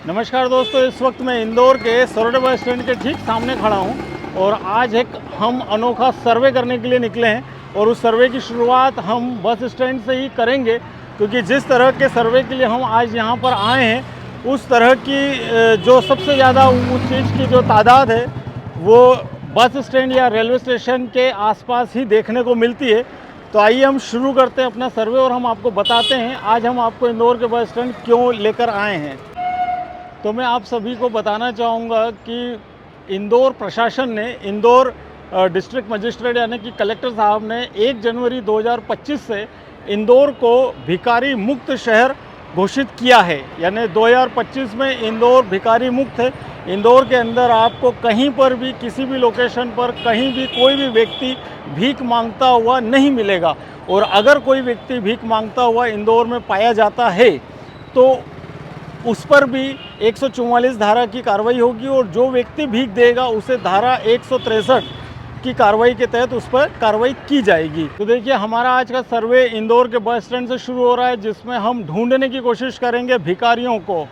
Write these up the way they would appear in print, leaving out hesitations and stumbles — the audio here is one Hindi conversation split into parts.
नमस्कार दोस्तों, इस वक्त मैं इंदौर के सरोडे बस स्टैंड के ठीक सामने खड़ा हूं और आज एक हम अनोखा सर्वे करने के लिए निकले हैं और उस सर्वे की शुरुआत हम बस स्टैंड से ही करेंगे, क्योंकि जिस तरह के सर्वे के लिए हम आज यहां पर आए हैं उस तरह की जो सबसे ज़्यादा उस चीज़ की जो तादाद है वो बस स्टैंड या रेलवे स्टेशन के आसपास ही देखने को मिलती है। तो आइए हम शुरू करते हैं अपना सर्वे और हम आपको बताते हैं आज हम आपको इंदौर के बस स्टैंड क्यों लेकर आए हैं। तो मैं आप सभी को बताना चाहूँगा कि इंदौर प्रशासन ने इंदौर डिस्ट्रिक्ट मजिस्ट्रेट यानी कि कलेक्टर साहब ने 1 जनवरी 2025 से इंदौर को भिखारी मुक्त शहर घोषित किया है। यानी 2025 में इंदौर भिखारी मुक्त है। इंदौर के अंदर आपको कहीं पर भी किसी भी लोकेशन पर कहीं भी कोई भी व्यक्ति भीख मांगता हुआ नहीं मिलेगा। और अगर कोई व्यक्ति भीख मांगता हुआ इंदौर में पाया जाता है तो उस पर भी 144 धारा की कार्रवाई होगी और जो व्यक्ति भीख देगा उसे धारा 163 की कार्रवाई के तहत उस पर कार्रवाई की जाएगी। तो देखिए, हमारा आज का सर्वे इंदौर के बस स्टैंड से शुरू हो रहा है, जिसमें हम ढूंढने की कोशिश करेंगे भिखारियों को।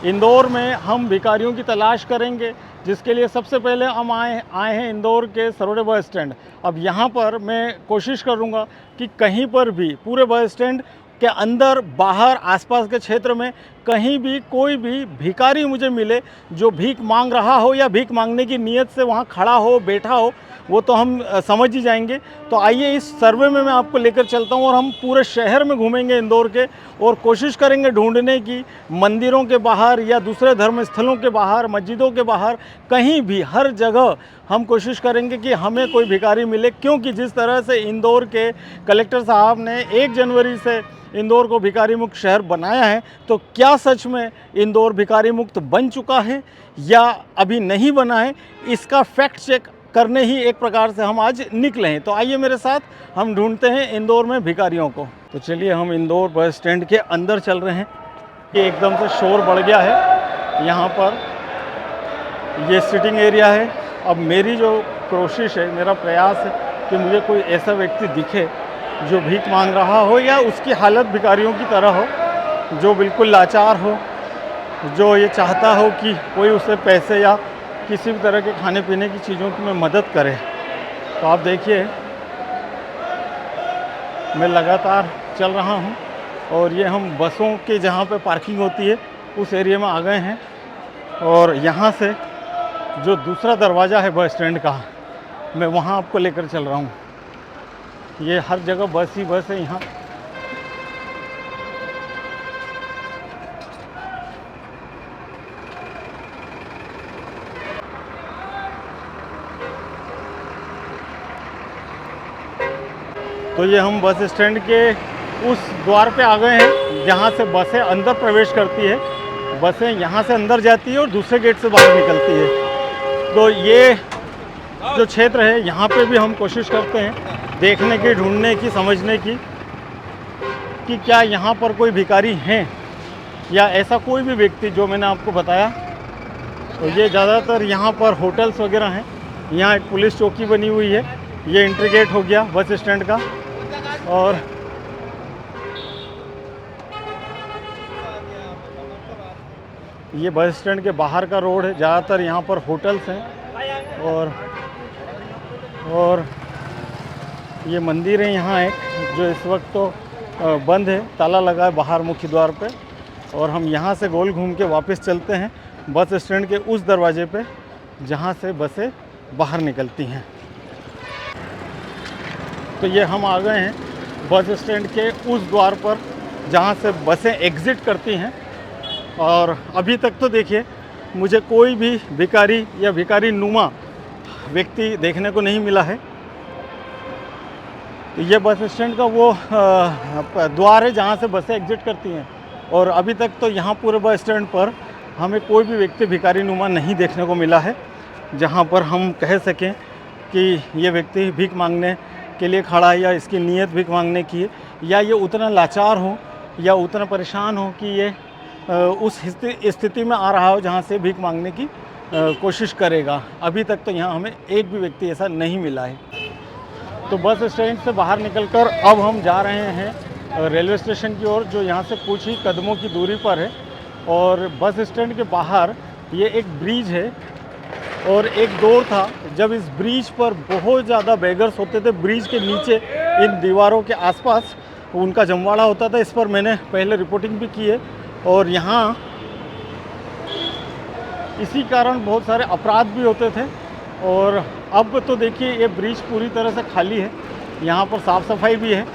इंदौर में हम भिखारियों की तलाश करेंगे, जिसके लिए सबसे पहले हम आए हैं इंदौर के सरोडे बस स्टैंड। अब यहाँ पर मैं कोशिश करूँगा कि कहीं पर भी पूरे बस स्टैंड के अंदर बाहर आसपास के क्षेत्र में कहीं भी कोई भी भिखारी मुझे मिले जो भीख मांग रहा हो या भीख मांगने की नीयत से वहाँ खड़ा हो बैठा हो, वो तो हम समझ ही जाएंगे। तो आइए इस सर्वे में मैं आपको लेकर चलता हूँ और हम पूरे शहर में घूमेंगे इंदौर के और कोशिश करेंगे ढूंढने की मंदिरों के बाहर या दूसरे धर्म स्थलों के बाहर, मस्जिदों के बाहर, कहीं भी हर जगह हम कोशिश करेंगे कि हमें कोई भिखारी मिले। क्योंकि जिस तरह से इंदौर के कलेक्टर साहब ने 1 जनवरी से इंदौर को भिखारी मुक्त शहर बनाया है, तो क्या सच में इंदौर भिखारी मुक्त बन चुका है या अभी नहीं बना है, इसका फैक्ट चेक करने ही एक प्रकार से हम आज निकले हैं। तो आइए मेरे साथ हम ढूंढते हैं इंदौर में भिखारियों को। तो चलिए हम इंदौर बस स्टैंड के अंदर चल रहे हैं। ये एकदम से शोर बढ़ गया है यहाँ पर, ये सिटिंग एरिया है। अब मेरी जो कोशिश है, मेरा प्रयास है कि मुझे कोई ऐसा व्यक्ति दिखे जो भीख मांग रहा हो या उसकी हालत भिखारियों की तरह हो, जो बिल्कुल लाचार हो, जो ये चाहता हो कि कोई उसे पैसे या किसी भी तरह के खाने पीने की चीज़ों की में मदद करे। तो आप देखिए, मैं लगातार चल रहा हूँ और ये हम बसों के जहाँ पे पार्किंग होती है उस एरिया में आ गए हैं। और यहाँ से जो दूसरा दरवाज़ा है बस स्टैंड का, मैं वहाँ आपको लेकर चल रहा हूँ। ये हर जगह बस ही बस है यहाँ। तो ये हम बस स्टैंड के उस द्वार पे आ गए हैं जहाँ से बसें अंदर प्रवेश करती है। बसें यहाँ से अंदर जाती है और दूसरे गेट से बाहर निकलती है। तो ये जो क्षेत्र है यहाँ पे भी हम कोशिश करते हैं देखने की, ढूंढने की, समझने की कि क्या यहाँ पर कोई भिखारी हैं या ऐसा कोई भी व्यक्ति जो मैंने आपको बताया। तो ये ज़्यादातर यहाँ पर होटल्स वगैरह हैं। यहाँ एक पुलिस चौकी बनी हुई है। ये एंट्री गेट हो गया बस स्टैंड का। और ये बस स्टैंड के बाहर का रोड है। ज़्यादातर यहाँ पर होटल्स हैं और ये मंदिर है यहाँ एक, जो इस वक्त तो बंद है, ताला लगा है बाहर मुख्य द्वार पे। और हम यहाँ से गोल घूम के वापस चलते हैं बस स्टैंड के उस दरवाजे पे जहाँ से बसें बाहर निकलती हैं। तो ये हम आ गए हैं बस स्टैंड के उस द्वार पर जहाँ से बसें एग्ज़िट करती हैं। और अभी तक तो देखिए मुझे कोई भी भिखारी या भिखारी नुमा व्यक्ति देखने को नहीं मिला है। तो ये बस स्टैंड का वो द्वार है जहाँ से बसें एग्ज़िट करती हैं। और अभी तक तो यहाँ पूरे बस स्टैंड पर हमें कोई भी व्यक्ति भिखारी नुमा नहीं देखने को मिला है जहाँ पर हम कह सकें कि ये व्यक्ति भीख मांगने के लिए खड़ा है या इसकी नीयत भीख मांगने की है, या ये उतना लाचार हो या उतना परेशान हो कि ये उस स्थिति में आ रहा हो जहाँ से भीख मांगने की कोशिश करेगा। अभी तक तो यहाँ हमें एक भी व्यक्ति ऐसा नहीं मिला है। तो बस स्टैंड से बाहर निकलकर अब हम जा रहे हैं रेलवे स्टेशन की ओर, जो यहाँ से कुछ ही कदमों की दूरी पर है। और बस स्टैंड के बाहर ये एक ब्रिज है और एक दौर था जब इस ब्रिज पर बहुत ज़्यादा बेगर्स होते थे। ब्रिज के नीचे इन दीवारों के आसपास उनका जमवाड़ा होता था। इस पर मैंने पहले रिपोर्टिंग भी की है और यहाँ इसी कारण बहुत सारे अपराध भी होते थे। और अब तो देखिए ये ब्रिज पूरी तरह से खाली है, यहाँ पर साफ़ सफाई भी है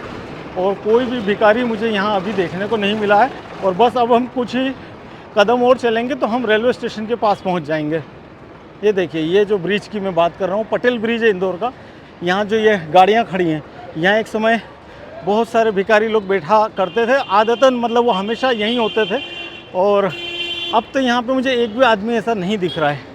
और कोई भी भिखारी मुझे यहाँ अभी देखने को नहीं मिला है। और बस अब हम कुछ ही कदम और चलेंगे तो हम रेलवे स्टेशन के पास पहुँच जाएंगे। ये देखिए, ये जो ब्रिज की मैं बात कर रहा हूँ, पटेल ब्रिज है इंदौर का। यहाँ जो ये गाड़ियाँ खड़ी हैं, यहाँ एक समय बहुत सारे भिखारी लोग बैठा करते थे, आदतन मतलब वो हमेशा यहीं होते थे। और अब तो यहाँ पे मुझे एक भी आदमी ऐसा नहीं दिख रहा है।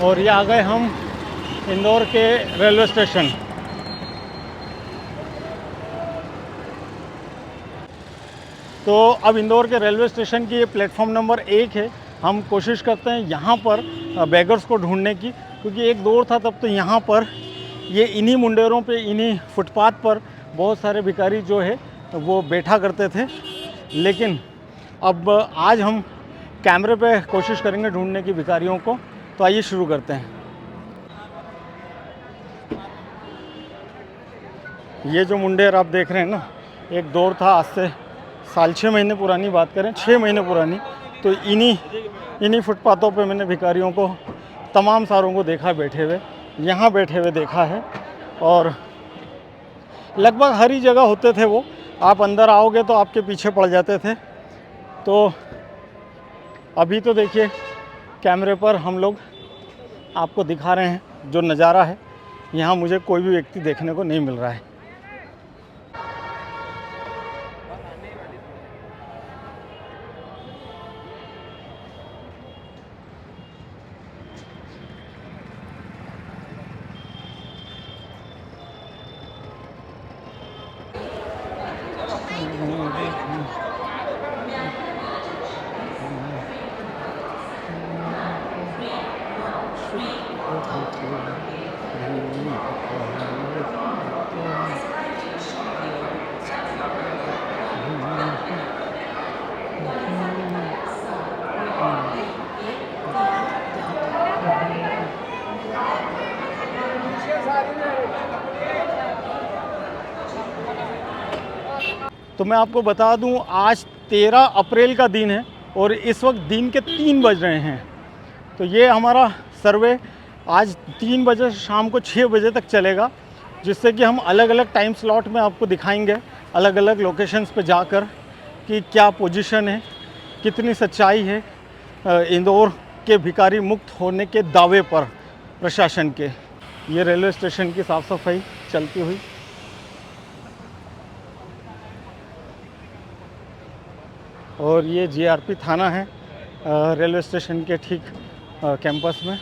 और ये आ गए हम इंदौर के रेलवे स्टेशन। तो अब इंदौर के रेलवे स्टेशन की ये प्लेटफॉर्म नंबर 1 है। हम कोशिश करते हैं यहाँ पर बैगर्स को ढूंढने की, क्योंकि एक दौर था तब तो यहाँ पर ये इन्हीं मुंडेरों पे, इन्हीं फुटपाथ पर बहुत सारे भिखारी जो है वो बैठा करते थे। लेकिन अब आज हम कैमरे पे कोशिश करेंगे ढूंढने की भिखारियों को। तो आइए शुरू करते हैं। ये जो मुंडेर आप देख रहे हैं ना, एक दौर था आज से साल 6 महीने पुरानी बात करें, 6 महीने पुरानी, तो इन्हीं फुटपाथों पे मैंने भिखारियों को, तमाम सारों को देखा बैठे हुए, यहाँ बैठे हुए देखा है। और लगभग हर ही जगह होते थे वो। आप अंदर आओगे तो आपके पीछे पड़ जाते थे। तो अभी तो देखिए कैमरे पर हम लोग आपको दिखा रहे हैं जो नज़ारा है। यहाँ मुझे कोई भी व्यक्ति देखने को नहीं मिल रहा है। तो मैं आपको बता दूं, आज 13 अप्रैल का दिन है और इस वक्त दिन के 3 बज रहे हैं। तो ये हमारा सर्वे आज 3 बजे से शाम को 6 बजे तक चलेगा, जिससे कि हम अलग अलग टाइम स्लॉट में आपको दिखाएंगे, अलग अलग लोकेशंस पे जाकर, कि क्या पोजीशन है, कितनी सच्चाई है इंदौर के भिखारी मुक्त होने के दावे पर प्रशासन के। ये रेलवे स्टेशन की साफ़ सफाई चलती हुई। और ये जीआरपी थाना है रेलवे स्टेशन के ठीक कैंपस में।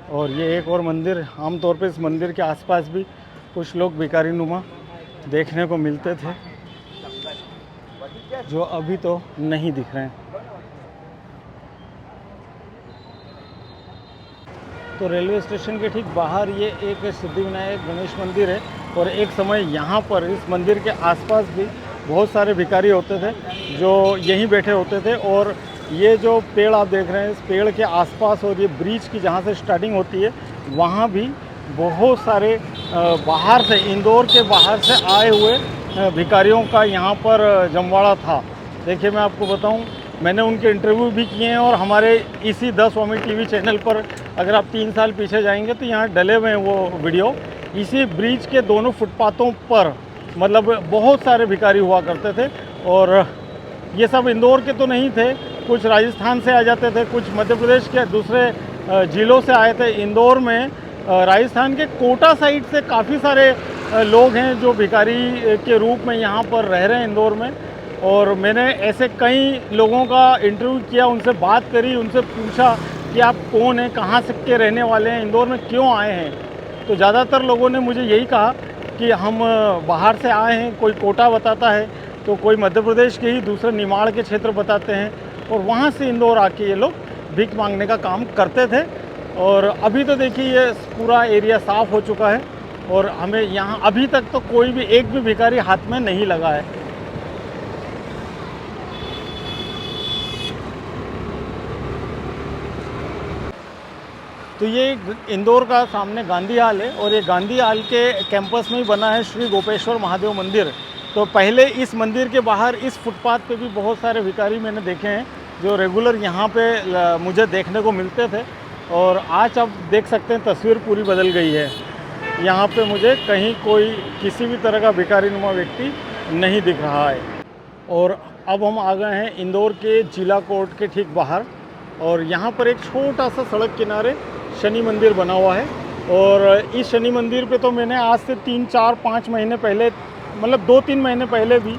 और ये एक और मंदिर, आमतौर पे इस मंदिर के आसपास भी कुछ लोग भिखारी नुमा देखने को मिलते थे, जो अभी तो नहीं दिख रहे हैं। तो रेलवे स्टेशन के ठीक बाहर ये एक सिद्धिविनायक गणेश मंदिर है। और एक समय यहाँ पर इस मंदिर के आसपास भी बहुत सारे भिखारी होते थे जो यहीं बैठे होते थे। और ये जो पेड़ आप देख रहे हैं, इस पेड़ के आसपास और ये ब्रिज की जहाँ से स्टार्टिंग होती है, वहाँ भी बहुत सारे बाहर से, इंदौर के बाहर से आए हुए भिखारियों का यहाँ पर जमवाड़ा था। देखिए, मैं आपको बताऊँ, मैंने उनके इंटरव्यू भी किए हैं और हमारे इसी द स्वामी टीवी चैनल पर अगर आप 3 साल पीछे जाएंगे तो यहाँ डले हुए हैं वो वीडियो। इसी ब्रिज के दोनों फुटपाथों पर मतलब बहुत सारे भिखारी हुआ करते थे। और ये सब इंदौर के तो नहीं थे, कुछ राजस्थान से आ जाते थे, कुछ मध्य प्रदेश के दूसरे ज़िलों से आए थे। इंदौर में राजस्थान के कोटा साइड से काफ़ी सारे लोग हैं जो भिखारी के रूप में यहाँ पर रह रहे हैं इंदौर में। और मैंने ऐसे कई लोगों का इंटरव्यू किया, उनसे बात करी, उनसे पूछा कि आप कौन हैं, कहाँ से के रहने वाले हैं, इंदौर में क्यों आए हैं। तो ज़्यादातर लोगों ने मुझे यही कहा कि हम बाहर से आए हैं। कोई कोटा बताता है, तो कोई मध्य प्रदेश के ही दूसरे निमाड़ के क्षेत्र बताते हैं, और वहाँ से इंदौर आके ये लोग भीख मांगने का काम करते थे। और अभी तो देखिए ये पूरा एरिया साफ़ हो चुका है और हमें यहाँ अभी तक तो कोई भी एक भी भिखारी हाथ में नहीं लगा है। तो ये इंदौर का सामने गांधी हाल है और ये गांधी हाल के कैंपस में ही बना है श्री गोपेश्वर महादेव मंदिर। तो पहले इस मंदिर के बाहर इस फुटपाथ पे भी बहुत सारे भिखारी मैंने देखे हैं जो रेगुलर यहाँ पे मुझे देखने को मिलते थे, और आज आप देख सकते हैं तस्वीर पूरी बदल गई है। यहाँ पे मुझे कहीं कोई किसी भी तरह का भिखारी नुमा व्यक्ति नहीं दिख रहा है। और अब हम आ गए हैं इंदौर के जिला कोर्ट के ठीक बाहर, और यहाँ पर एक छोटा सा सड़क किनारे शनि मंदिर बना हुआ है। और इस शनि मंदिर पे तो मैंने आज से 3-4-5 महीने पहले, मतलब 2-3 महीने पहले भी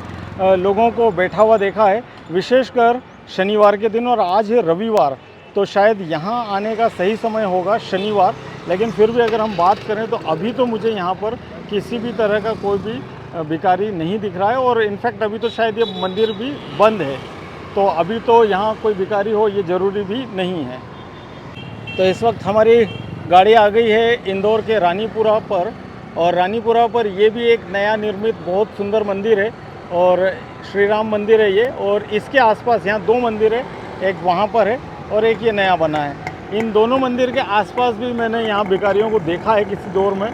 लोगों को बैठा हुआ देखा है, विशेषकर शनिवार के दिन। और आज है रविवार, तो शायद यहाँ आने का सही समय होगा शनिवार। लेकिन फिर भी अगर हम बात करें तो अभी तो मुझे यहाँ पर किसी भी तरह का कोई भी भिखारी नहीं दिख रहा है। और इनफैक्ट अभी तो शायद ये मंदिर भी बंद है, तो अभी तो यहाँ कोई भिखारी हो ये ज़रूरी भी नहीं है। तो इस वक्त हमारी गाड़ी आ गई है इंदौर के रानीपुरा पर, और रानीपुरा पर ये भी एक नया निर्मित बहुत सुंदर मंदिर है, और श्री राम मंदिर है ये। और इसके आसपास यहाँ 2 मंदिर है, एक वहाँ पर है और एक ये नया बना है। इन दोनों मंदिर के आसपास भी मैंने यहाँ भिखारियों को देखा है किसी दौर में,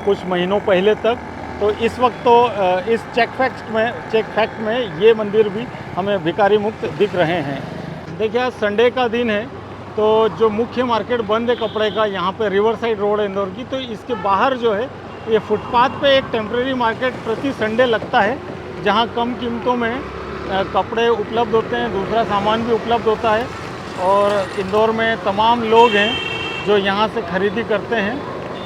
कुछ महीनों पहले तक। तो इस वक्त तो इस चेक फैक्ट में ये मंदिर भी हमें भिखारी मुक्त दिख रहे हैं। देखिए आज संडे का दिन है, तो जो मुख्य मार्केट बंद है कपड़े का, यहाँ पे रिवर साइड रोड है इंदौर की, तो इसके बाहर जो है ये फुटपाथ पे एक टेम्प्रेरी मार्केट प्रति संडे लगता है, जहाँ कम कीमतों में कपड़े उपलब्ध होते हैं, दूसरा सामान भी उपलब्ध होता है। और इंदौर में तमाम लोग हैं जो यहाँ से खरीदी करते हैं।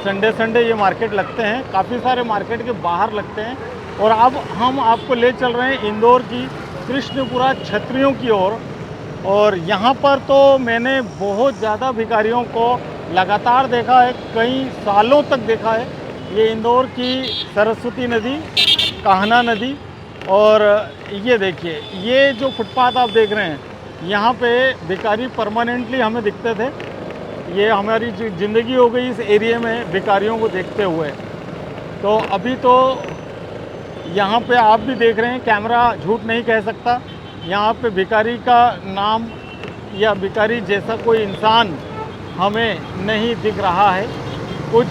संडे ये मार्केट लगते हैं, काफ़ी सारे मार्केट के बाहर लगते हैं। और अब हम आपको ले चल रहे हैं इंदौर की कृष्णपुरा छत्रियों की ओर। और यहाँ पर तो मैंने बहुत ज़्यादा भिखारियों को लगातार देखा है, कई सालों तक देखा है। ये इंदौर की सरस्वती नदी, कान्हा नदी, और ये देखिए ये जो फुटपाथ आप देख रहे हैं, यहाँ पे भिखारी परमानेंटली हमें दिखते थे। ये हमारी ज़िंदगी हो गई इस एरिया में भिखारियों को देखते हुए। तो अभी तो यहाँ पे आप भी देख रहे हैं, कैमरा झूठ नहीं कह सकता, यहाँ पे भिखारी का नाम या भिखारी जैसा कोई इंसान हमें नहीं दिख रहा है। कुछ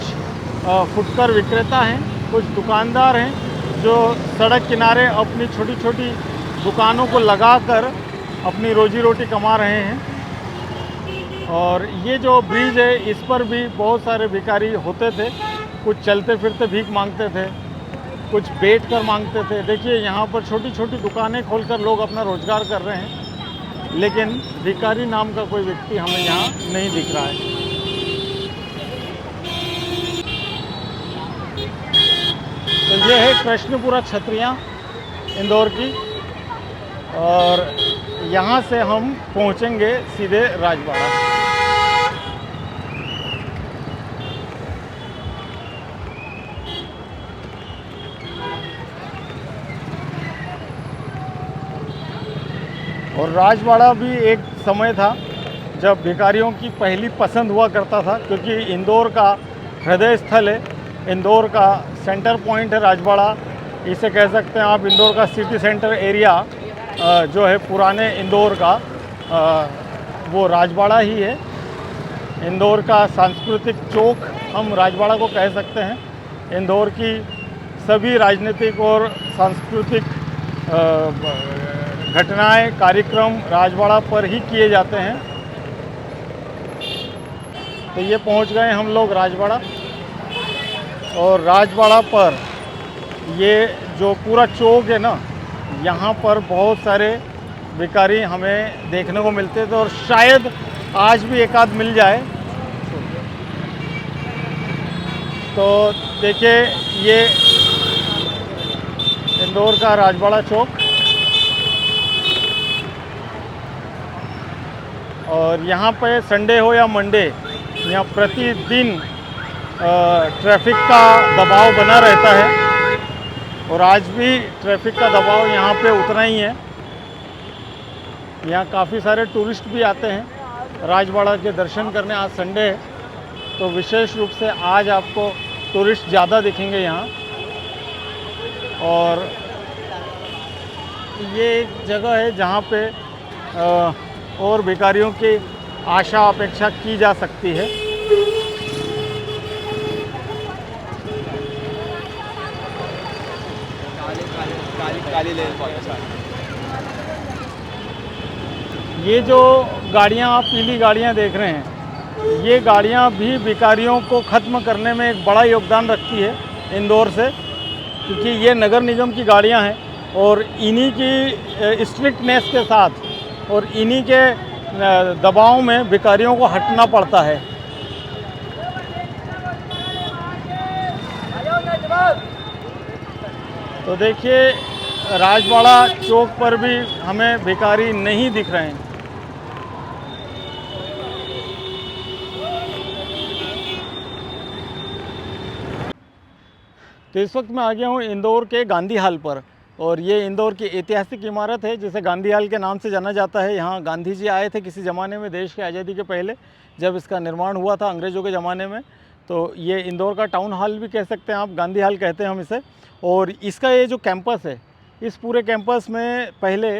फुटकर विक्रेता हैं, कुछ दुकानदार हैं जो सड़क किनारे अपनी छोटी छोटी दुकानों को लगाकर अपनी रोजी रोटी कमा रहे हैं। और ये जो ब्रिज है इस पर भी बहुत सारे भिखारी होते थे, कुछ चलते फिरते भीख मांगते थे, कुछ बैठ कर मांगते थे। देखिए यहाँ पर छोटी छोटी दुकानें खोलकर लोग अपना रोजगार कर रहे हैं, लेकिन भिखारी नाम का कोई व्यक्ति हमें यहाँ नहीं दिख रहा है। तो ये है कृष्णपुरा छत्रियाँ इंदौर की, और यहाँ से हम पहुँचेंगे सीधे राजवाड़ा। और राजवाड़ा भी एक समय था जब भिखारियों की पहली पसंद हुआ करता था, क्योंकि इंदौर का हृदय स्थल है, इंदौर का सेंटर पॉइंट है राजवाड़ा। इसे कह सकते हैं आप इंदौर का सिटी सेंटर एरिया जो है पुराने इंदौर का, वो राजवाड़ा ही है। इंदौर का सांस्कृतिक चौक हम राजवाड़ा को कह सकते हैं। इंदौर की सभी राजनीतिक और सांस्कृतिक घटनाएं, कार्यक्रम राजवाड़ा पर ही किए जाते हैं। तो ये पहुंच गए हम लोग राजवाड़ा, और राजवाड़ा पर ये जो पूरा चौक है ना, यहाँ पर बहुत सारे भिखारी हमें देखने को मिलते थे, और शायद आज भी एक आध मिल जाए। तो देखिए ये इंदौर का राजवाड़ा चौक, और यहाँ पे संडे हो या मंडे, यहाँ प्रतिदिन ट्रैफिक का दबाव बना रहता है और आज भी ट्रैफिक का दबाव यहाँ पे उतना ही है। यहाँ काफ़ी सारे टूरिस्ट भी आते हैं राजवाड़ा के दर्शन करने। आज संडे है तो विशेष रूप से आज आपको टूरिस्ट ज़्यादा दिखेंगे यहाँ। और ये एक जगह है जहाँ पे और भिखारियों की आशा अपेक्षा की जा सकती है। ये जो गाड़ियाँ आप पीली गाड़ियाँ देख रहे हैं, ये गाड़ियाँ भी भिखारियों को ख़त्म करने में एक बड़ा योगदान रखती है इंदौर से, क्योंकि ये नगर निगम की गाड़ियाँ हैं और इन्हीं की स्ट्रिक्टनेस के साथ और इन्हीं के दबाव में भिखारियों को हटना पड़ता है। तो देखिए राजवाड़ा चौक पर भी हमें भिखारी नहीं दिख रहे हैं। तो इस वक्त मैं आ गया हूँ इंदौर के गांधी हाल पर, और ये इंदौर की ऐतिहासिक इमारत है जिसे गांधी हाल के नाम से जाना जाता है। यहाँ गांधी जी आए थे किसी ज़माने में, देश की आज़ादी के पहले जब इसका निर्माण हुआ था अंग्रेज़ों के ज़माने में। तो ये इंदौर का टाउन हॉल भी कह सकते हैं आप, गांधी हाल कहते हैं हम इसे। और इसका ये जो कैंपस है, इस पूरे कैंपस में पहले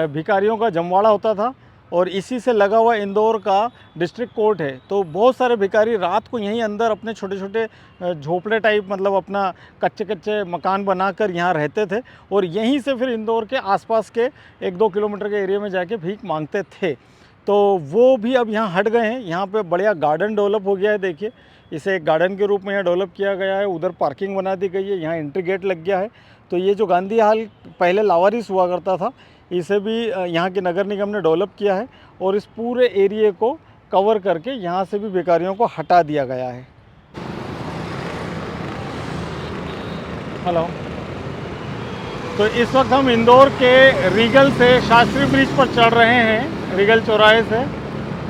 भिखारियों का जमवाड़ा होता था और इसी से लगा हुआ इंदौर का डिस्ट्रिक्ट कोर्ट है। तो बहुत सारे भिखारी रात को यहीं अंदर अपने छोटे छोटे झोपड़े टाइप, मतलब अपना कच्चे कच्चे मकान बनाकर यहाँ रहते थे और यहीं से फिर इंदौर के आसपास के 1-2 किलोमीटर के एरिया में जाके भीख मांगते थे। तो वो भी अब यहाँ हट गए हैं। यहाँ पे बढ़िया गार्डन डेवलप हो गया है। देखिए इसे एक गार्डन के रूप में यहाँ डेवलप किया गया है। उधर पार्किंग बना दी गई है, यहाँ एंट्री गेट लग गया है। तो ये जो गांधी हाल पहले लावारिस हुआ करता था, इसे भी यहाँ के नगर निगम ने डेवलप किया है और इस पूरे एरिए को कवर करके यहाँ से भी भिखारियों को हटा दिया गया है। हेलो। तो इस वक्त हम इंदौर के रीगल से शास्त्री ब्रिज पर चढ़ रहे हैं, रीगल चौराहे से।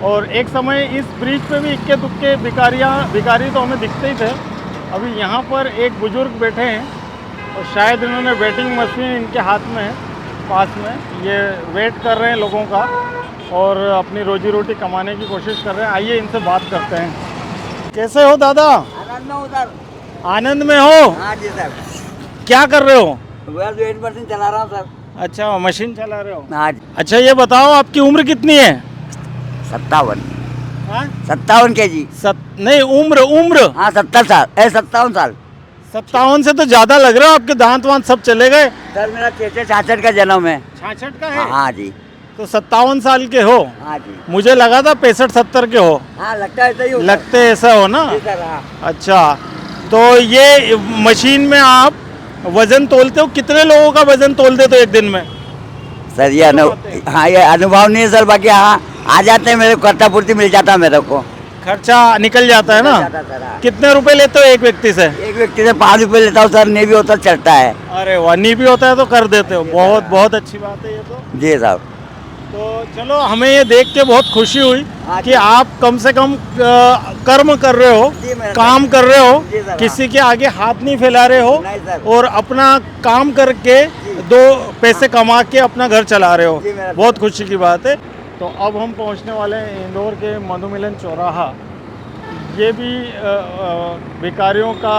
और एक समय इस ब्रिज पे भी इक्के दुक्के भिखारी तो हमें दिखते ही थे। अभी यहाँ पर एक बुजुर्ग बैठे हैं और शायद इन्होंने वेटिंग मशीन इनके हाथ में है, पास में। ये वेट कर रहे हैं लोगों का और अपनी रोजी रोटी कमाने की कोशिश कर रहे हैं। आइए इनसे बात करते हैं। कैसे हो दादा? आनंद में उधर। आनंद में हो? हाँ जी सर। क्या कर रहे हो? वेट मशीन चला रहा हूँ सर। अच्छा, मशीन चला रहे हो? हाँ जी। अच्छा ये बताओ आपकी उम्र कितनी है? 57। हाँ? 57 kg। नहीं उम्र। हाँ 70 साल, 57 साल। 57 से तो ज्यादा लग रहा है, आपके दांत वांत सब चले गए। सर मेरा 66 का जन्म है। 66 का है? हाँ जी। तो 57 साल के हो? हाँ जी। मुझे लगा था 65-70 के हो। हाँ लगता है ऐसा ही होता है। लगते ऐसा हो ना? जी सर। हाँ। अच्छा, तो ये मशीन में आप वजन तोलते हो? कितने लोगों का वजन तोल देते हो एक दिन में? सर ये हाँ ये अनुभव नहीं है सर, बाकी हाँ आ जाते हैं, मेरे को खर्चा पूर्ति मिल जाता है मेरे को। खर्चा निकल जाता है ना? सर, हाँ। कितने रुपए लेते हो एक व्यक्ति से? एक व्यक्ति से 5 रुपये लेता हूँ सर, नहीं भी होता चलता है। अरे वाह, नहीं भी होता है तो कर देते हो। बहुत बहुत अच्छी बात है ये तो। जी साहब। तो चलो, हमें ये देख के बहुत खुशी हुई हाँ कि आप कम से कम कर्म कर रहे हो, काम कर रहे हो, जी सर। किसी के आगे हाथ नहीं फैला रहे हो नहीं सर। और अपना काम करके 2 पैसे कमा के अपना घर चला रहे हो। बहुत खुशी की बात है। तो अब हम पहुंचने वाले हैं इंदौर के मधुमिलन चौराहा। ये भी भिखारियों का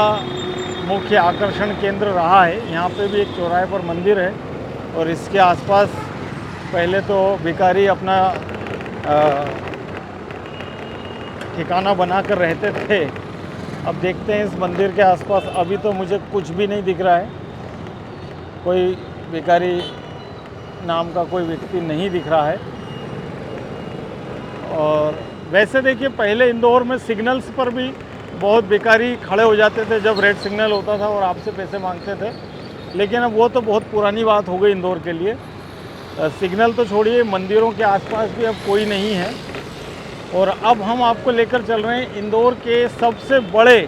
मुख्य आकर्षण केंद्र रहा है। यहाँ पे भी एक चौराहे पर मंदिर है और इसके आसपास पहले तो भिखारी अपना ठिकाना बनाकर रहते थे। अब देखते हैं इस मंदिर के आसपास। अभी तो मुझे कुछ भी नहीं दिख रहा है, कोई भिखारी नाम का कोई व्यक्ति नहीं दिख रहा है। और वैसे देखिए पहले इंदौर में सिग्नल्स पर भी बहुत भिखारी खड़े हो जाते थे जब रेड सिग्नल होता था और आपसे पैसे मांगते थे, लेकिन अब वो तो बहुत पुरानी बात हो गई इंदौर के लिए। सिग्नल तो छोड़िए, मंदिरों के आसपास भी अब कोई नहीं है। और अब हम आपको लेकर चल रहे हैं इंदौर के सबसे बड़े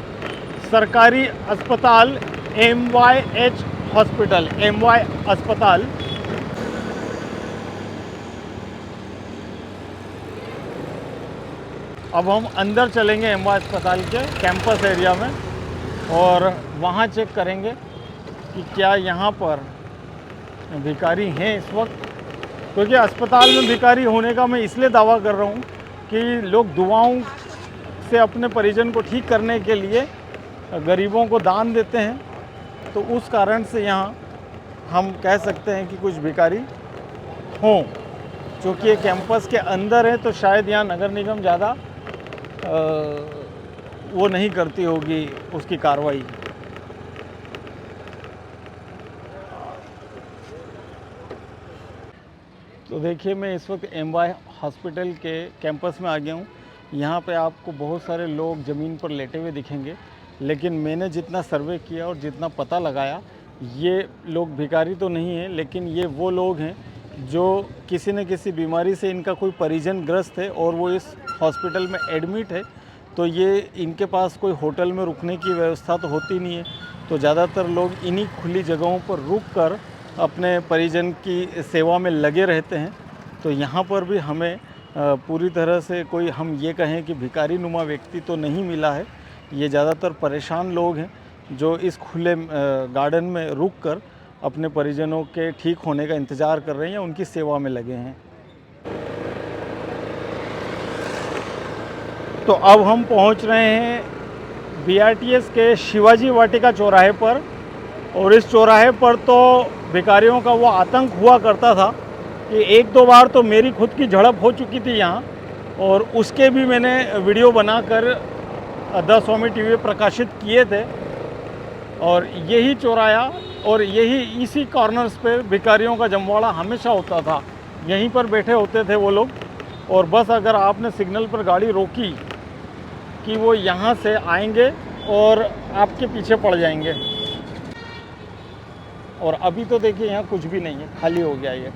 सरकारी अस्पताल MYH हॉस्पिटल, MY अस्पताल। अब हम अंदर चलेंगे एम्बा अस्पताल के कैंपस एरिया में और वहाँ चेक करेंगे कि क्या यहाँ पर भिखारी हैं इस वक्त, क्योंकि अस्पताल में भिखारी होने का मैं इसलिए दावा कर रहा हूँ कि लोग दुआओं से अपने परिजन को ठीक करने के लिए गरीबों को दान देते हैं, तो उस कारण से यहाँ हम कह सकते हैं कि कुछ भिखारी हों। क्योंकि ये कैंपस के अंदर है तो शायद यहाँ नगर निगम ज़्यादा वो नहीं करती होगी उसकी कार्रवाई। तो देखिए मैं इस वक्त एम्बा हॉस्पिटल के कैंपस में आ गया हूँ। यहाँ पे आपको बहुत सारे लोग ज़मीन पर लेटे हुए दिखेंगे, लेकिन मैंने जितना सर्वे किया और जितना पता लगाया, ये लोग भिखारी तो नहीं है, लेकिन ये वो लोग हैं जो किसी न किसी बीमारी से इनका कोई परिजन ग्रस्त है और वो इस हॉस्पिटल में एडमिट है। तो ये इनके पास कोई होटल में रुकने की व्यवस्था तो होती नहीं है, तो ज़्यादातर लोग इन्हीं खुली जगहों पर रुक कर अपने परिजन की सेवा में लगे रहते हैं। तो यहाँ पर भी हमें पूरी तरह से कोई हम ये कहें कि भिखारी नुमा व्यक्ति तो नहीं मिला है। ये ज़्यादातर परेशान लोग हैं जो इस खुले गार्डन में रुक कर अपने परिजनों के ठीक होने का इंतज़ार कर रहे हैं या उनकी सेवा में लगे हैं। तो अब हम पहुंच रहे हैं BRTS के शिवाजी वाटिका चौराहे पर, और इस चौराहे पर तो भिखारियों का वो आतंक हुआ करता था कि एक दो बार तो मेरी खुद की झड़प हो चुकी थी यहाँ, और उसके भी मैंने वीडियो बनाकर द स्वामी टीवी पे प्रकाशित किए थे। और यही चौराहा और यही इसी कॉर्नर्स पे भिखारियों का जमवाड़ा हमेशा होता था। यहीं पर बैठे होते थे वो लोग, और बस अगर आपने सिग्नल पर गाड़ी रोकी कि वो यहाँ से आएंगे और आपके पीछे पड़ जाएंगे। और अभी तो देखिए यहाँ कुछ भी नहीं है, खाली हो गया ये।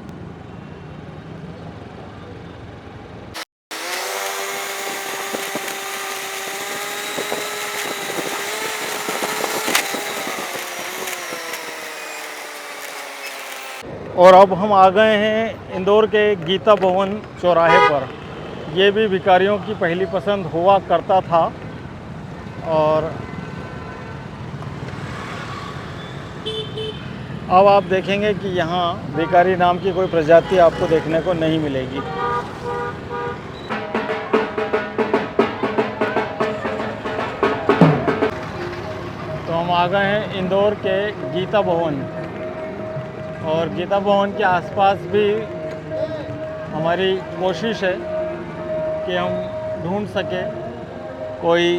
और अब हम आ गए हैं इंदौर के गीता भवन चौराहे पर। ये भी भिखारियों की पहली पसंद हुआ करता था, और अब आप देखेंगे कि यहाँ भिखारी नाम की कोई प्रजाति आपको देखने को नहीं मिलेगी। तो हम आ गए हैं इंदौर के गीता भवन, और गीता भवन के आसपास भी हमारी कोशिश है कि हम ढूंढ सके कोई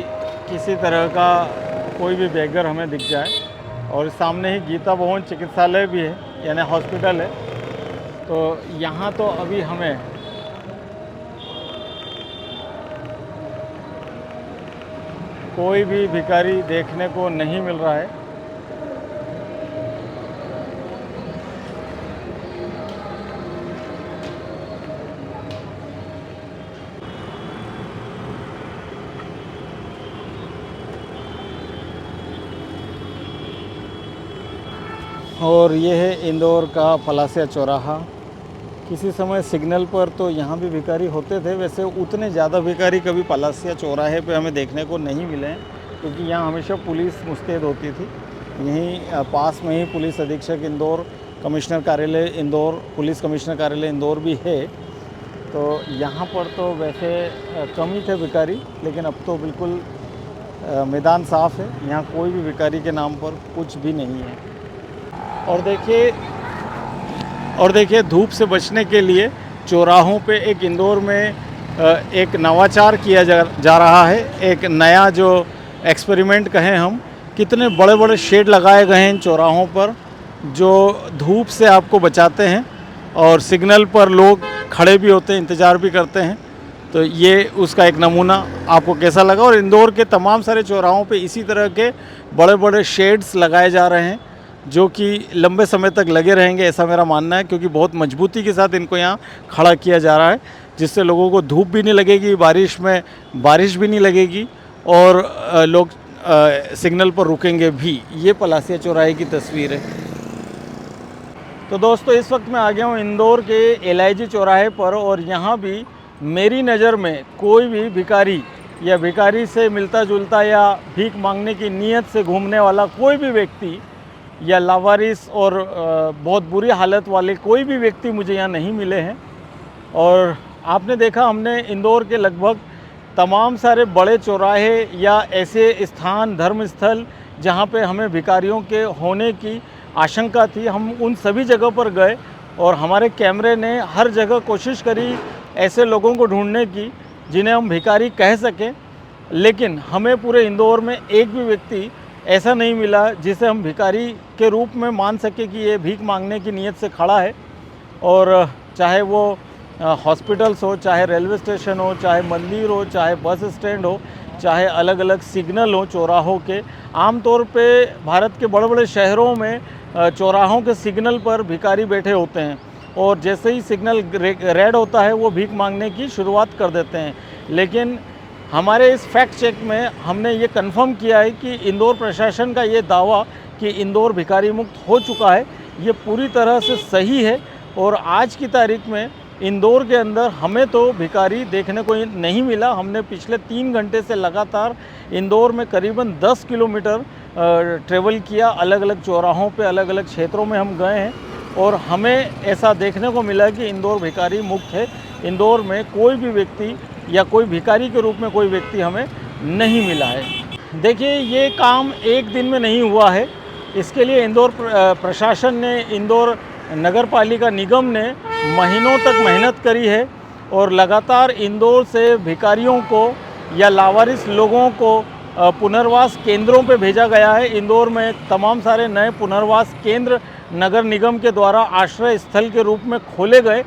किसी तरह का कोई भी बेगर हमें दिख जाए। और सामने ही गीता भवन चिकित्सालय भी है, यानी हॉस्पिटल है। तो यहाँ तो अभी हमें कोई भी भिखारी देखने को नहीं मिल रहा है। और ये है इंदौर का पलासिया चौराहा। किसी समय सिग्नल पर तो यहाँ भी भिखारी होते थे, वैसे उतने ज़्यादा भिखारी कभी पलासिया चौराहे पे हमें देखने को नहीं मिले हैं, क्योंकि यहाँ हमेशा पुलिस मुस्तैद होती थी। यहीं पास में ही पुलिस अधीक्षक इंदौर, कमिश्नर कार्यालय इंदौर, पुलिस कमिश्नर कार्यालय इंदौर भी है। तो यहाँ पर तो वैसे कम ही थे भिखारी, लेकिन अब तो बिल्कुल मैदान साफ़ है। यहाँ कोई भी भिखारी के नाम पर कुछ भी नहीं है। और देखिए धूप से बचने के लिए चौराहों पे एक इंदौर में एक नवाचार किया जा रहा है। एक नया जो एक्सपेरिमेंट कहें हम, कितने बड़े बड़े शेड लगाए गए हैं इन चौराहों पर, जो धूप से आपको बचाते हैं, और सिग्नल पर लोग खड़े भी होते हैं, इंतज़ार भी करते हैं। तो ये उसका एक नमूना आपको कैसा लगा। और इंदौर के तमाम सारे चौराहों पे इसी तरह के बड़े बड़े शेड्स लगाए जा रहे हैं, जो कि लंबे समय तक लगे रहेंगे, ऐसा मेरा मानना है। क्योंकि बहुत मजबूती के साथ इनको यहाँ खड़ा किया जा रहा है, जिससे लोगों को धूप भी नहीं लगेगी, बारिश में बारिश भी नहीं लगेगी, और लोग सिग्नल पर रुकेंगे भी। ये पलासिया चौराहे की तस्वीर है। तो दोस्तों इस वक्त मैं आ गया हूँ इंदौर के LIG चौराहे पर, और यहाँ भी मेरी नज़र में कोई भी भिखारी या भिखारी से मिलता जुलता या भीख मांगने की नीयत से घूमने वाला कोई भी व्यक्ति या लावारिस और बहुत बुरी हालत वाले कोई भी व्यक्ति मुझे यहाँ नहीं मिले हैं। और आपने देखा, हमने इंदौर के लगभग तमाम सारे बड़े चौराहे या ऐसे स्थान, धर्म स्थल जहाँ पे हमें भिखारियों के होने की आशंका थी, हम उन सभी जगह पर गए और हमारे कैमरे ने हर जगह कोशिश करी ऐसे लोगों को ढूंढने की जिन्हें हम भिखारी कह सकें। लेकिन हमें पूरे इंदौर में एक भी व्यक्ति ऐसा नहीं मिला जिसे हम भिखारी के रूप में मान सके कि ये भीख मांगने की नीयत से खड़ा है। और चाहे वो हॉस्पिटल्स हो, चाहे रेलवे स्टेशन हो, चाहे मंदिर हो, चाहे बस स्टैंड हो, चाहे अलग अलग सिग्नल हो चौराहों के। आमतौर पे भारत के बड़े बड़े शहरों में चौराहों के सिग्नल पर भिखारी बैठे होते हैं और जैसे ही सिग्नल रेड होता है वो भीख मांगने की शुरुआत कर देते हैं। लेकिन हमारे इस फैक्ट चेक में हमने ये कंफर्म किया है कि इंदौर प्रशासन का ये दावा कि इंदौर भिखारी मुक्त हो चुका है, ये पूरी तरह से सही है। और आज की तारीख में इंदौर के अंदर हमें तो भिखारी देखने को नहीं मिला। हमने पिछले 3 घंटे से लगातार इंदौर में करीबन 10 किलोमीटर ट्रेवल किया, अलग अलग चौराहों पे, अलग अलग क्षेत्रों में हम गए हैं और हमें ऐसा देखने को मिला कि इंदौर भिखारी मुक्त है। इंदौर में कोई भी व्यक्ति या कोई भिखारी के रूप में कोई व्यक्ति हमें नहीं मिला है। देखिए, ये काम एक दिन में नहीं हुआ है। इसके लिए इंदौर प्रशासन ने, इंदौर नगर पालिका निगम ने महीनों तक मेहनत करी है और लगातार इंदौर से भिखारियों को या लावारिस लोगों को पुनर्वास केंद्रों पे भेजा गया है। इंदौर में तमाम सारे नए पुनर्वास केंद्र नगर निगम के द्वारा आश्रय स्थल के रूप में खोले गए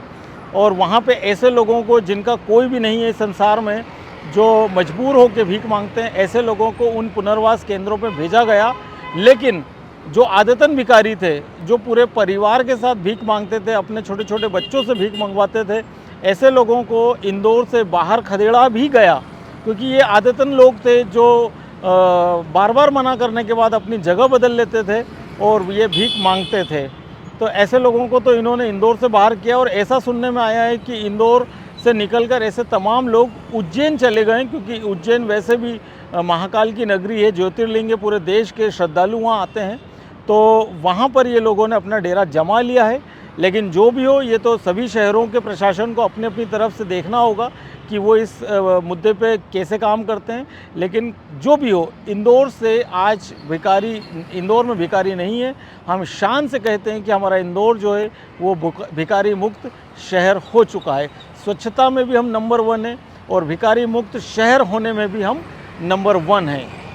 और वहाँ पे ऐसे लोगों को जिनका कोई भी नहीं है संसार में, जो मजबूर होकर भीख मांगते हैं, ऐसे लोगों को उन पुनर्वास केंद्रों पे भेजा गया। लेकिन जो आदतन भिखारी थे, जो पूरे परिवार के साथ भीख मांगते थे, अपने छोटे छोटे बच्चों से भीख मंगवाते थे, ऐसे लोगों को इंदौर से बाहर खदेड़ा भी गया, क्योंकि ये आदतन लोग थे जो बार बार मना करने के बाद अपनी जगह बदल लेते थे और ये भीख मांगते थे। तो ऐसे लोगों को तो इन्होंने इंदौर से बाहर किया। और ऐसा सुनने में आया है कि इंदौर से निकलकर ऐसे तमाम लोग उज्जैन चले गए, क्योंकि उज्जैन वैसे भी महाकाल की नगरी है, ज्योतिर्लिंग है, पूरे देश के श्रद्धालु वहाँ आते हैं, तो वहाँ पर ये लोगों ने अपना डेरा जमा लिया है। लेकिन जो भी हो, ये तो सभी शहरों के प्रशासन को अपनी अपनी तरफ से देखना होगा कि वो इस मुद्दे पे कैसे काम करते हैं। लेकिन जो भी हो, इंदौर से आज भिखारी, इंदौर में भिखारी नहीं है। हम शान से कहते हैं कि हमारा इंदौर जो है वो भिखारी मुक्त शहर हो चुका है। स्वच्छता में भी हम नंबर 1 हैं और भिखारी मुक्त शहर होने में भी हम नंबर 1 हैं।